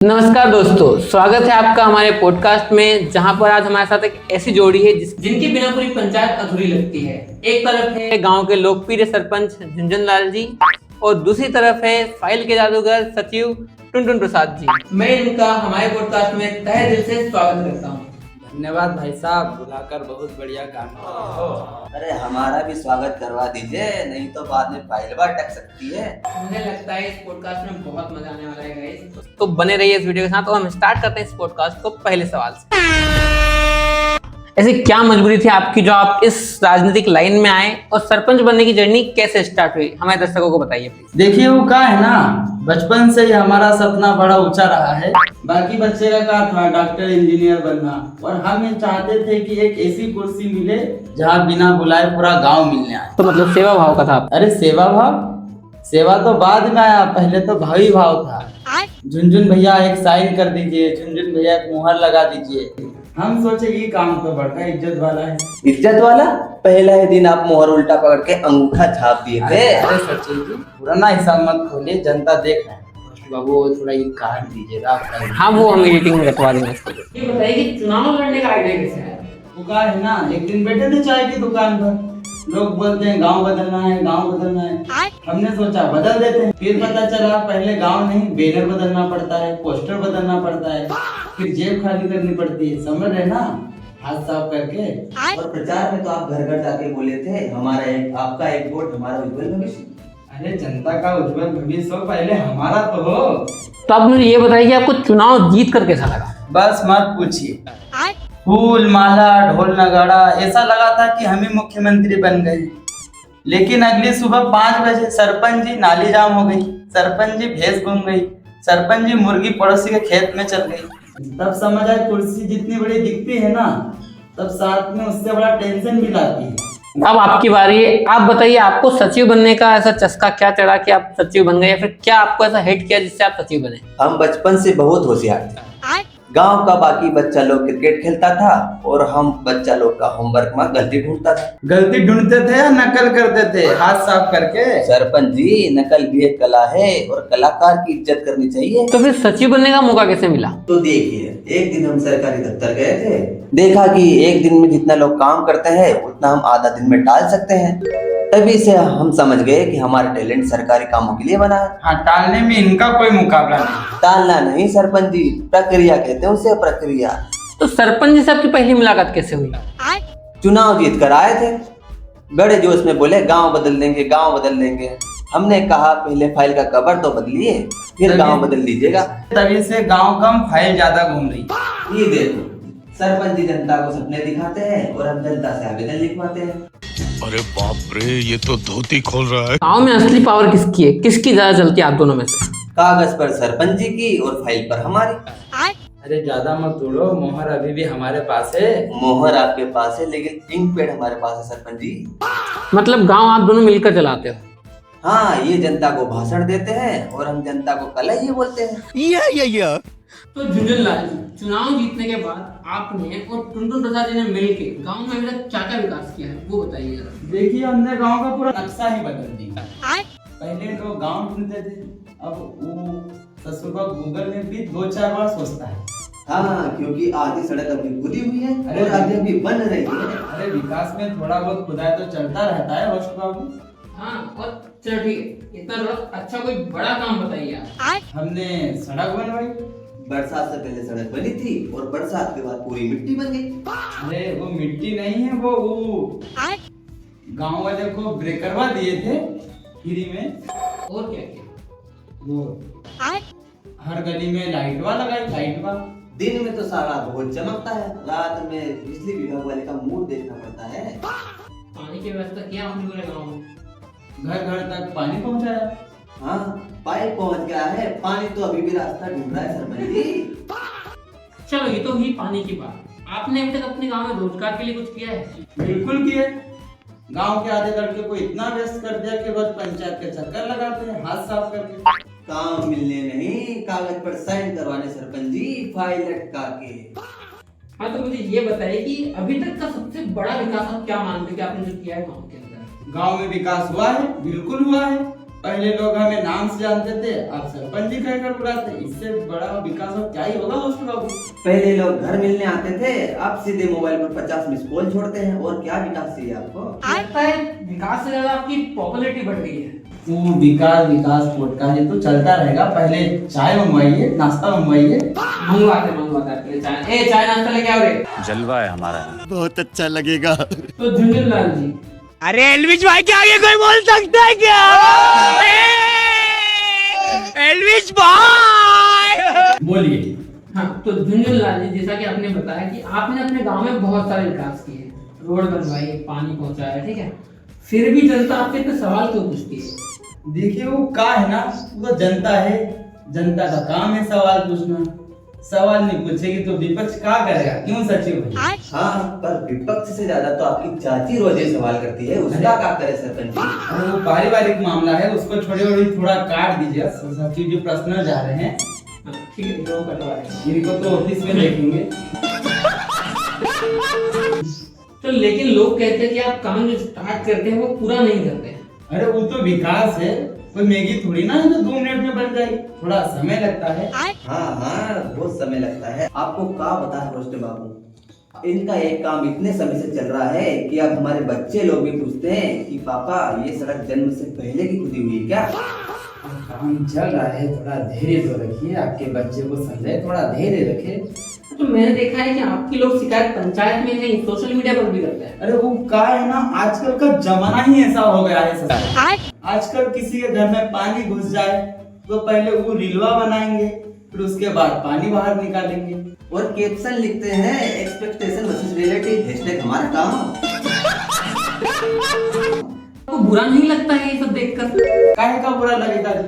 नमस्कार दोस्तों, स्वागत है आपका हमारे पॉडकास्ट में, जहां पर आज हमारे साथ एक ऐसी जोड़ी है जिनके बिना पूरी पंचायत अधूरी लगती है। एक तरफ है गांव के लोकप्रिय सरपंच झुनझुन लाल जी और दूसरी तरफ है फाइल के जादूगर सचिव टुनटुन प्रसाद जी। मैं इनका हमारे पॉडकास्ट में तहे दिल से स्वागत करता हूँ। धन्यवाद भाई साहब, बुलाकर बहुत बढ़िया काम किया। अरे हमारा भी स्वागत करवा दीजिए, नहीं तो बाद में फाइल अटक सकती है। मुझे लगता है इस पॉडकास्ट में बहुत मजा आने वाला है गाइस, तो बने रहिए इस वीडियो के साथ। और हम स्टार्ट करते हैं इस पॉडकास्ट को पहले सवाल से। ऐसी क्या मजबूरी थी आपकी जो आप इस राजनीतिक लाइन में आए और सरपंच बनने की जर्नी कैसे स्टार्ट हुई, हमारे दर्शकों को बताइए प्लीज। देखिए वो क्या है ना, बचपन से ही हमारा सपना बड़ा ऊंचा रहा है। बाकी बच्चे का क्या था, डॉक्टर इंजीनियर बनना, और हम ये चाहते थे कि एक ऐसी कुर्सी मिले जहाँ बिना बुलाए पूरा गांव मिलने आए। तो मतलब सेवा भाव का था आप? अरे सेवा भाव, सेवा तो बाद में आया, पहले तो भावी भाव था। झुनझुन भैया एक साइन कर दीजिए, झुनझुन भैया एक मुहर लगा दीजिए। हम सोचे ये काम तो बड़ा इज्जत वाला है। इज्जत वाला? पहला ही दिन आप मोहर उल्टा पकड़ के अंगूठा छाप दिए थे। अरे सचिन जी, पुराना हिसाब मत खोलिए, जनता देख रहे हैं। बाबू थोड़ा ये काट दीजिएगा। हाँ, वो हम एडिटिंग में रखवा देंगे इसको। ये बताइए कि चुनाव लड़ने का आइडिया कैसे आया? वो क्या है ना, एक दिन बैठे थे चाय की दुकान पर, लोग बोलते हैं गांव बदलना है, गांव बदलना है। हमने सोचा बदल देते हैं। फिर पता चला पहले गांव नहीं, बैनर बदलना पड़ता है, पोस्टर बदलना पड़ता है, फिर जेब खाली करनी पड़ती है, समझ रहे ना, हाथ साफ करके। और प्रचार में तो आप घर घर जाके बोले थे हमारा एक, आपका एक वोट हमारा उज्जवल भविष्य। अरे जनता का उज्जवल भविष्य हो, पहले हमारा तो हो। तो आप मुझे ये बताइए कि आपको चुनाव जीत कर कैसा लगा? बस मत पूछिए, फूल माला ढोल नगाड़ा, ऐसा लगा था कि हम ही मुख्यमंत्री बन गए। लेकिन अगली सुबह 5 बजे सरपंच जी नाली जाम हो गई, सरपंच जी भैंस घूम गई, सरपंच जी मुर्गी पड़ोसी के खेत में चल गई। तब समझ आए कुर्सी जितनी बड़ी दिखती है ना, तब साथ में उससे बड़ा टेंशन भी लाती है। अब आपकी बारी है, आप बताइए आपको सचिव बनने का ऐसा चस्का क्या चढ़ा कि आप सचिव बन गए, या फिर क्या आपको ऐसा हिट किया जिससे आप सचिव बने? हम बचपन से बहुत होशियार थे। गांव का बाकी बच्चा लोग क्रिकेट खेलता था और हम बच्चा लोग का होमवर्क में गलती ढूंढता था। गलती ढूंढते थे या नकल करते थे हाथ साफ करके? सरपंच जी, नकल भी एक कला है और कलाकार की इज्जत करनी चाहिए। तो फिर सचिव बनने का मौका कैसे मिला? तो देखिए, एक दिन हम सरकारी दफ्तर गए थे, देखा कि एक दिन में जितना लोग काम करते हैं उतना हम आधा दिन में टाल सकते हैं। तभी से हम समझ गए कि हमारा टैलेंट सरकारी कामों के लिए बना है। हाँ, टालने में इनका कोई मुकाबला नहीं। टालना नहीं सरपंच जी, प्रक्रिया कहते हैं उसे, प्रक्रिया। तो सरपंच जी से आपकी पहली मुलाकात कैसे हुई? चुनाव जीत कर आए थे, बड़े जोश में बोले गांव बदल देंगे, गांव बदल देंगे। हमने कहा पहले फाइल का कवर तो बदलिए, फिर गांव बदल लीजिएगा। तभी से गांव कम फाइल ज्यादा घूम रही। ये देखो, सरपंच जी जनता को सपने दिखाते हैं और हम जनता से आवेदन लिखवाते हैं। अरे बाप रे, ये तो धोती खोल रहा है। गाँव में असली पावर किसकी है, किसकी ज्यादा चलती है आप दोनों में से? कागज पर सरपंच जी की और फाइल पर हमारी। अरे ज्यादा मत उड़ो, मोहर अभी भी हमारे पास है। मोहर आपके पास है, लेकिन इंक पैड हमारे पास है सरपंच जी। मतलब गाँव आप दोनों मिलकर चलाते हो? हाँ, ये जनता को भाषण देते हैं और हम जनता को कल ही बोलते हैं। तो झुनझुन लाल जी, चुनाव जीतने के बाद आपने और टुनटुन प्रसाद जी ने मिलकर गांव में अभी तक क्या क्या विकास किया है, वो बताइए जरा। देखिए, हमने गांव का पूरा नक्शा ही बदल दिया। पहले लोग गांव ढूंढते थे, अब वो ससुर का गूगल में भी 2-4 बार सोचता है। हाँ, क्योंकि आधी सड़क अभी खुदी हुई है अरे और आधी अभी बन रही है। अरे विकास में थोड़ा बहुत खुदाई तो चलता रहता है वश बाबू। हाँ, और चलो ठीक है, इतना अच्छा कोई बड़ा काम बताइए आप। हमने सड़क बनवाई। बरसात से पहले सड़क बनी थी और बरसात के बाद पूरी मिट्टी बन गई। अरे वो मिट्टी नहीं है, वो गांव वाले को ब्रेकरवा दिए थे फ्री में। और क्या किया? वो हर गली में लाइटवा लगाई, लाइटवा। दिन में तो सारा बहुत चमकता है, रात में बिजली विभाग वाले का मूड देखना पड़ता है। पानी की व्यवस्था किया हमने पूरे गाँव में? घर घर तक पानी पहुंचाया। हाँ, पाइप पहुंच गया है, पानी तो अभी भी रास्ता ढूंढ रहा है सरपंच जी। चलो, ये तो हुई पानी की बात। आपने अभी तक अपने गांव में रोजगार के लिए कुछ किया है? बिल्कुल किए। गांव के आधे लड़के को इतना व्यस्त कर दिया कि बस पंचायत के चक्कर लगाते हैं हाथ साफ करके। काम मिलने नहीं, कागज पर साइन करवाने सरपंच जी, फाइल लटका के। हाँ, तो मुझे ये बताइए कि अभी तक का सबसे बड़ा विकास आप क्या मानते हैं कि आपने जो किया है गाँव के अंदर? गांव में विकास हुआ है, बिल्कुल हुआ है। पहले लोग हमें नाम से जानते थे, अब सरपंच जी कहकर बुलाते। इससे बड़ा विकास और क्या ही होगा दोस्त बाबू। पहले लोग घर मिलने आते थे, अब सीधे मोबाइल पर 50 मिस कॉल छोड़ते हैं। और क्या विकास चाहिए आपको? लगता है विकास से ज्यादा आपकी पॉपुलैरिटी बढ़ गई है। वो विकास विकास पॉडकास्ट ये तो चलता रहेगा। पहले चाय मंगवाइए, नाश्ता मंगवाइए। मंगवाते आपके लिए चाय। ए चाय नाश्ता लेके आओ रे। जलवा है हमारा। बहुत अच्छा लगेगा। तो झुंझुनलाल जी, अरे एलविश भाई के आगे कोई बोल सकता है क्या? एलविश भाई बोलिए। हाँ तो झुंझुनलाल जी, जैसा कि आपने बताया कि आपने अपने गांव में बहुत सारे विकास किए, रोड बनवाई, पानी पहुंचाया, ठीक है, फिर भी जनता आपसे इतने सवाल क्यों पूछती है? देखिए वो का है ना, वो तो जनता है, जनता का काम है सवाल पूछना। सवाल नहीं पूछेगी तो विपक्ष क्या करेगा? क्यों सचिव भाई? हाँ, पर विपक्ष से ज्यादा तो आपकी चाची रोजे सवाल करती है, उसका क्या करे सरपंच जी? अरे वो पारिवारिक मामला है, उसको छोड़िए और थोड़ा काट दीजिए। सचिव जी पर्सनल जा रहे हैं। हाँ, ठीक है, वो कटवा रहे हैं। इनको तो ऑफिस में देखेंगे। तो लेकिन लोग कहते हैं कि आप काम जो स्टार्ट करते हैं वो पूरा नहीं करते हैं। अरे वो तो विकास है, कोई मैगी थोड़ी ना है जो 2 मिनट में बन जाएगी, थोड़ा समय लगता है। हाँ, बहुत समय लगता है। आपको क्या बता है रोस्ट बाबू, इनका एक काम इतने समय से चल रहा है कि अब हमारे बच्चे लोग भी पूछते हैं कि पापा ये सड़क जन्म से पहले की खुदी हुई है क्या? काम चल रहा है, थोड़ा धैर्य तो रखिए। आपके बच्चे को समझे, थोड़ा धैर्य रखे। तो मैंने देखा है कि आपकी लोग शिकायत पंचायत में नहीं, सोशल मीडिया पर भी करते हैं। अरे वो का है ना, आजकल का जमाना ही ऐसा हो गया है सर। आजकल किसी के घर में पानी घुस जाए तो पहले वो रीलवा बनाएंगे, फिर उसके बाद पानी बाहर निकालेंगे और कैप्शन लिखते हैं एक्सपेक्टेशन वर्सेस रियलिटी, हैशटैग हमारा काम। आपको बुरा नहीं लगता है ये सब देखकर? काहे का बुरा लगेगा जी?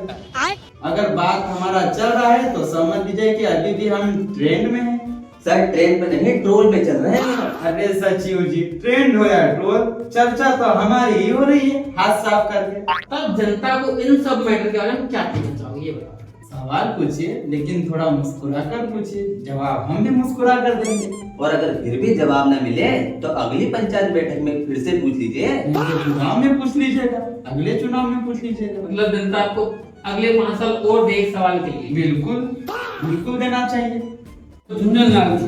अगर बात हमारा चल रहा है तो समझ लीजिए कि अभी भी हम ट्रेंड में हैं। सर ट्रेन पे नहीं, ट्रोल पे चल रहे हैं। अरे सचिव जी, ट्रेंड हो या ट्रोल, चर्चा तो हमारी ही हो रही है, हाथ साफ करके। तब जनता को इन सब मैटर के बारे में क्या कहना चाहोगे ये बताओ? सवाल पूछिए, लेकिन थोड़ा मुस्कुरा कर पूछिए, जवाब हम भी मुस्कुरा कर देंगे। और अगर फिर भी जवाब न मिले तो अगली पंचायत बैठक में फिर से पूछ लीजिए। अगले चुनाव में पूछ लीजिएगा, अगले चुनाव में पूछ लीजिएगा। मतलब जनता आपको अगले 5 साल और दे एक सवाल के लिए? बिल्कुल बिल्कुल देना चाहिए। तो झुंझुनलाल जी,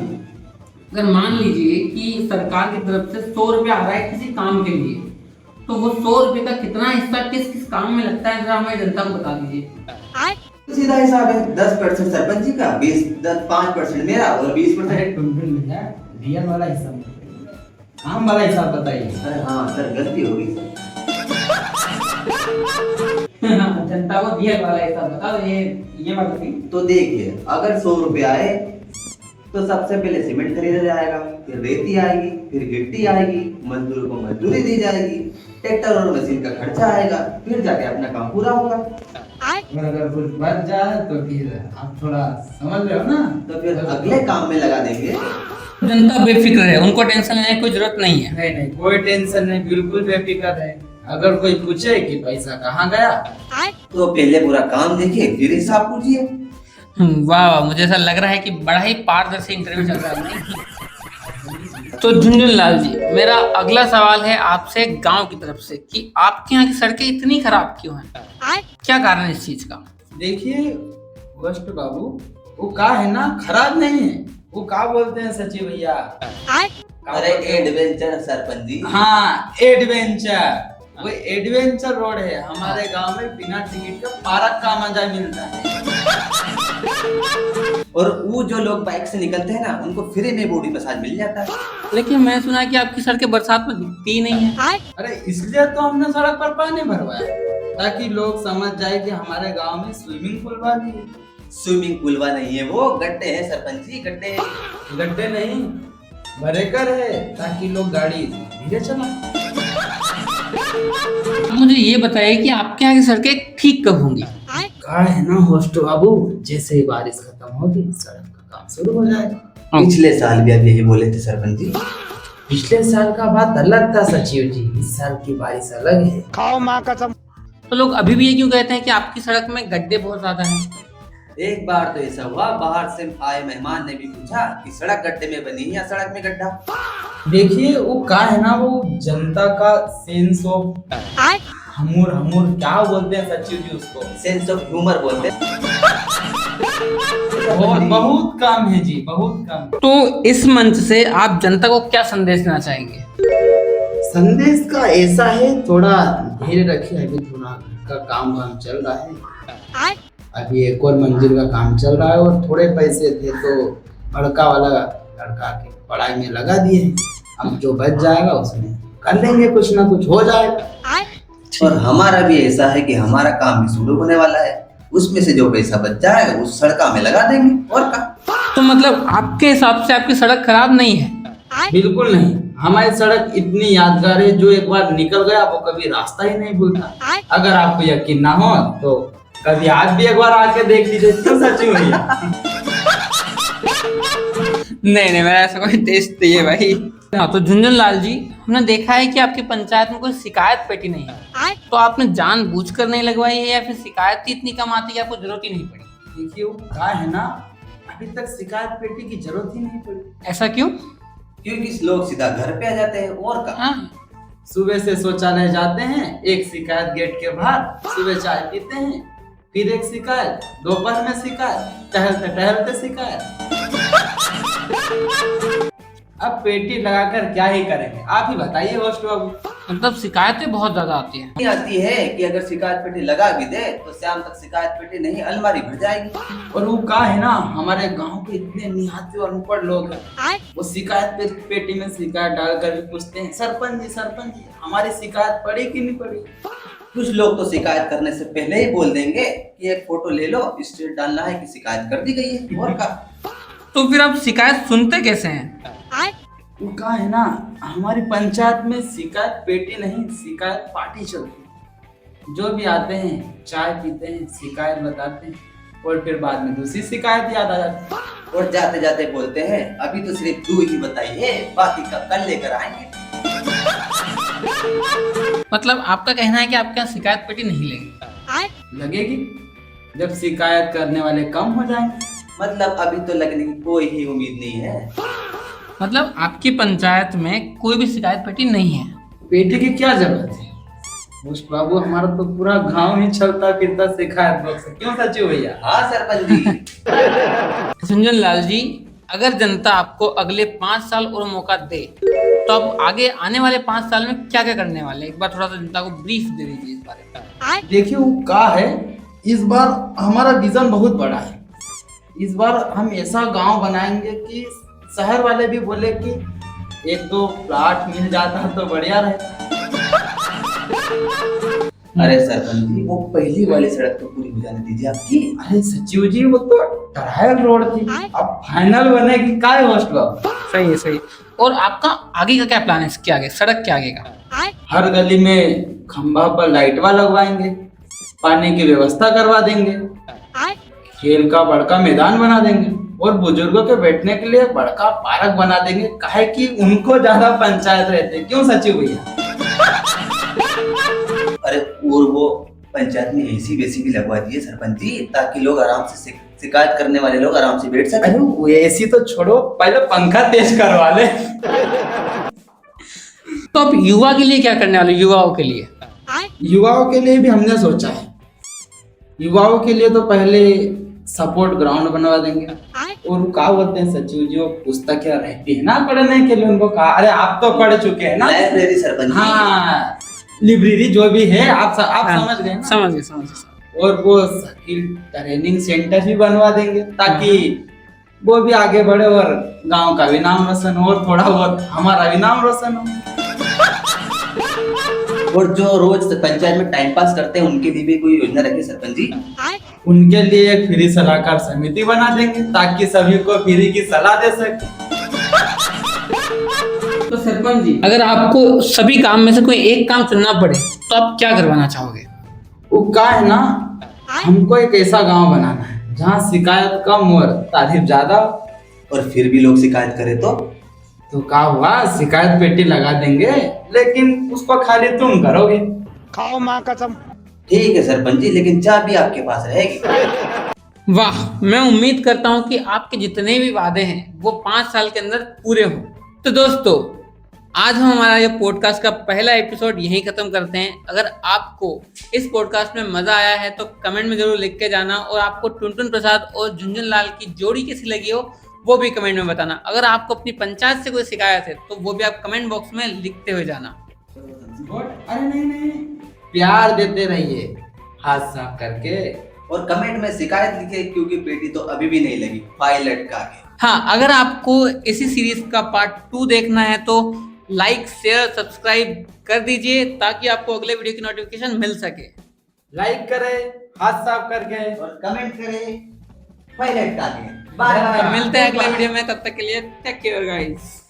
अगर मान लीजिए कि सरकार की तरफ से 100 रुपया आ रहा है किसी काम के लिए, तो वो 100 रुपए का कितना हिस्सा किस किस काम में लगता है, जरा हमें जनता को बता दीजिए। सीधा हिसाब है, 10% सरपंच जी का, 5% मेरा और 20% रियल वाला हिसाब, आम वाला हिसाब बताइए। अरे हाँ सर, गलती हो गई सर। जनता को रियल वाला हिसाब बताओ। ये बात थी। तो देखिए, अगर 100 रुपए आए तो सबसे पहले सीमेंट खरीदा जाएगा, फिर रेती आएगी, फिर गिट्टी आएगी, मजदूरों को मजदूरी दी जाएगी, ट्रैक्टर और मशीन का खर्चा आएगा, फिर जाके अपना काम पूरा होगा। और अगर कुछ बच जाए तो फिर आप थोड़ा समझ रहे हो ना, तो फिर अगले काम में लगा देंगे। जनता बेफिक्र है, उनको टेंशन लेने की कोई जरूरत नहीं है। नहीं, कोई टेंशन नहीं, बिल्कुल बेफिक्र है। अगर कोई पूछे कि पैसा कहाँ गया, तो पहले पूरा काम देखिए, फिर हिसाब पूछिए। वाह, मुझे ऐसा लग रहा है कि बड़ा ही पारदर्शी इंटरव्यू चल रहा है। तो झुंझुनलाल जी, मेरा अगला सवाल है आपसे गांव की तरफ से कि आपके यहाँ की सड़कें इतनी खराब क्यों हैं? क्या कारण है इस चीज का? देखिए वस्त बाबू, वो का है ना, खराब नहीं है, वो का बोलते हैं सचिव भैया? अरे एडवेंचर सरपंच जी। हाँ, एडवेंचर। वो एडवेंचर रोड है हमारे गांव में, बिना टिकट का पार्क का मजा मिलता है। और वो जो लोग बाइक से निकलते हैं ना, उनको फ्री में बॉडी मसाज मिल जाता है। लेकिन मैं सुना कि आपकी सड़कें बरसात में दिखती ही नहीं है। अरे इसलिए तो हमने सड़क पर पानी भरवाया, ताकि लोग समझ जाए कि हमारे गांव में स्विमिंग पूल वाली है। स्विमिंग पूलवा नहीं है, वो गड्ढे हैं सरपंच जी, गड्ढे। गड्ढे नहीं, बरेकर है, ताकि लोग गाड़ी धीरे चलाएं। मुझे ये बताइए कि आपके यहाँ की सड़कें ठीक कब होंगी? का है ना होस्ट बाबू, जैसे ही बारिश खत्म होगी सड़क का काम शुरू हो जाएगा। पिछले साल भी आप यही बोले थे सरपंच जी। पिछले साल का बात अलग था सचिव जी, इस साल की बारिश अलग है। खाओ माँ कसम। तो लोग अभी भी ये क्यों कहते हैं कि आपकी सड़क में गड्ढे बहुत ज्यादा हैं? एक बार तो ऐसा हुआ, बाहर से आए मेहमान ने भी पूछा कि सड़क गड्ढे में बनी है या सड़क में गड्ढा। देखिए वो का है ना, वो जनता का सेंस ऑफ हमूर हमूर क्या बोलते हैं सचिव जी उसको? सेंस ऑफ ह्यूमर बोलते हैं। बहुत कम है जी, बहुत कम। तो इस मंच से आप जनता को क्या संदेश देना चाहेंगे? संदेश का ऐसा है, थोड़ा धीरे रखिए, अभी थोड़ा घर का काम चल रहा है। अभी एक और मंजिल का काम चल रहा है और थोड़े पैसे थे तो लड़का वाला लड़का की पढ़ाई में लगा दिए। अब जो बच जाएगा उसमें कर लेंगे, कुछ ना कुछ हो जाएगा। और हमारा भी ऐसा है कि हमारा काम भी शुरू होने वाला है, उसमें से जो पैसा बच जाएगा उस सड़का में लगा देंगे और का। तो मतलब आपके हिसाब से आपकी सड़क खराब नहीं है? बिल्कुल नहीं, हमारी सड़क इतनी यादगार है, जो एक बार निकल गया वो कभी रास्ता ही नहीं भूलता। अगर आपको यकीन ना हो तो कभी आज भी एक बार आके देख लीजिए। क्यों सचिव भैया? नहीं, मेरा ऐसा कोई टेस्ट नहीं है भाई। हाँ, तो झुनझुनलाल जी, हमने देखा है कि आपकी पंचायत में कोई शिकायत पेटी नहीं है, तो आपने जानबूझकर नहीं लगवाई है या फिर शिकायत ही इतनी कम आती है कि आपको जरूरत ही नहीं पड़ी? देखिए वो कहा है ना, अभी तक शिकायत पेटी की जरूरत ही नहीं पड़ी। ऐसा क्यों? क्योंकि लोग सीधा घर पे आ जाते हैं और का। हाँ, सुबह से शौचालय जाते हैं, एक शिकायत गेट के बाहर, सुबह चाय पीते हैं, फिर एक शिकायत, दोपहर में शिकायत, टहलते टहलते शिकायत। अब पेटी लगाकर क्या ही करेंगे, आप ही बताइए होस्ट बाबू। मतलब शिकायतें बहुत ज्यादा आती हैं। नहीं आती है कि अगर शिकायत पेटी लगा भी दे तो शाम तक शिकायत पेटी नहीं अलमारी भर जाएगी। और वो कहा है ना, हमारे गांव के इतने निहाते और अनपढ़ लोग हैं, वो शिकायत पेटी में शिकायत डालकर भी पूछते हैं, सरपंच जी हमारी शिकायत पड़ी कि नहीं पड़ी। कुछ लोग तो शिकायत करने से पहले ही बोल देंगे कि एक फोटो ले लो, स्टेट डालना है कि शिकायत कर दी गई है और का। तो फिर आप शिकायत सुनते कैसे हैं? वो कहा है ना, हमारी पंचायत में शिकायत पेटी नहीं, शिकायत पार्टी चलती है। जो भी आते हैं चाय पीते हैं, शिकायत बताते हैं और फिर बाद में दूसरी शिकायत याद आ जाती है। और जाते जाते बोलते हैं अभी तो सिर्फ 2 ही बताइए, बाकी का कल लेकर आएंगे। मतलब आपका कहना है कि आपके यहाँ शिकायत पेटी नहीं लगेगी? लगेगी जब शिकायत करने वाले कम हो जाएंगे। मतलब अभी तो लगने की कोई ही उम्मीद नहीं है। मतलब आपकी पंचायत में कोई भी शिकायत पेटी नहीं है? पेटी की क्या जरूरत है होस्ट बाबू, हमारा तो पूरा गांव ही चलता फिरता शिकायत बॉक्स है। क्यों सचिव भैया? हाँ सरपंच जी। झुनझुनलाल जी, अगर जनता आपको अगले 5 साल और मौका दे तो आप आगे आने वाले 5 साल में क्या क्या करने वाले हैं? एक बार थोड़ा सा जनता को ब्रीफ दे दीजिए इस बारे में। देखिए वो क्या है, इस बार हमारा विजन बहुत बड़ा है। इस बार हम ऐसा गांव बनाएंगे कि शहर वाले भी बोले कि एक दो प्लाट मिल जाता तो बढ़िया रहता। अरे सरपंच जी, वो पहली वाली सड़क तो पूरी हो जाने दीजिए आपकी। अरे सचिव जी, वो तो ट्रायल रोड थी, अब फाइनल बनेगी। काय होस्ट बाबू? सही है, सही। और आपका आगे का क्या प्लान है? इसके आगे सड़क के आगे का? हर गली में खंभा पर लाइटवा लगवाएंगे, पानी की व्यवस्था करवा देंगे, खेल का बड़का मैदान बना देंगे और बुजुर्गों के बैठने के लिए बड़का पार्क बना देंगे, काहे कि उनको ज्यादा पंचायत रहते। क्यों सचिव भैया? अरे और वो पंचायत में एसी वेसी भी लगवा दिए सरपंच जी, ताकि लोग आराम से शिकायत करने वाले लोग आराम से बैठ सके। अरे वो एसी तो छोड़ो, पहले पंखा तेज करवा ले। तो आप युवा के लिए क्या करने वाले? युवाओं के लिए? युवाओं के लिए भी हमने सोचा है। युवाओं के लिए तो पहले सपोर्ट ग्राउंड बनवा देंगे। और क्या बोलते हैं सचिव जी, वो पुस्तक क्या रहती है ना पढ़ने के लिए, उनको कहा, अरे आप तो पढ़ चुके हैं ना लाइब्रेरी सरपंच जी। हाँ, लाइब्रेरी जो भी है, आप समझ गए ना? समझ गए। और वो स्किल ट्रेनिंग सेंटर भी बनवा देंगे, ताकि वो भी आगे बढ़े और गांव का भी नाम रोशन हो और थोड़ा बहुत हमारा भी नाम रोशन हो। और जो रोज पंचायत में टाइम पास करते हैं उनके लिए भी कोई योजना रखी सरपंच जी? उनके लिए एक फ्री सलाहकार समिति बना देंगे, ताकि सभी को फ्री की सलाह दे सके। तो सरपंच जी, अगर आपको सभी काम में से कोई एक काम चुनना पड़े तो आप क्या करवाना चाहोगे? वो क्या है ना, हमको एक ऐसा गांव बनाना है जहाँ शिकायत कम और तारीफ ज्यादा। और फिर भी लोग शिकायत करे तो क्या हुआ, शिकायत पेटी लगा देंगे, लेकिन उसको खाली तुम करोगे। खाओ माँ कसम। ठीक है सरपंच जी, लेकिन चाबी आपके पास रहेगी। वाह, मैं उम्मीद करता हूँ कि आपके जितने भी वादे हैं वो 5 साल के अंदर पूरे हों। तो दोस्तों, आज हम हमारा ये पॉडकास्ट का पहला एपिसोड यहीं खत्म करते हैं। अगर आपको इस पॉडकास्ट में मजा आया है तो कमेंट में जरूर लिख के जाना, और आपको टुनटुन प्रसाद और झुनझुन लाल की जोड़ी कैसी लगी हो वो भी कमेंट में बताना। अगर आपको अपनी पंचायत से कोई शिकायत है तो वो भी आप कमेंट बॉक्स में लिखते हुए जाना। अरे नहीं, प्यार देते रहिए हाथ साफ करके। और कमेंट में शिकायत लिखे, क्योंकि पेटी तो अभी भी नहीं लगी, फाइल लटका के। हाँ, अगर आपको इसी सीरीज का पार्ट 2 देखना है तो लाइक, शेयर, सब्सक्राइब कर दीजिए ताकि आपको अगले वीडियो की नोटिफिकेशन मिल सके। लाइक करें हाथ साफ करके और कमेंट करें फाइल लटका के। Bye bye. तो मिलते हैं अगले वीडियो में, तब तक के लिए टेक केयर गाइस।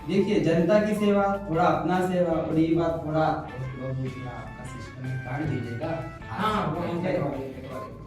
देखिए, जनता की सेवा थोड़ा अपना सेवा, और ये बात थोड़ा आपका सिस्टम में काट दीजिएगा। हाँ, वो हम करवा देंगे।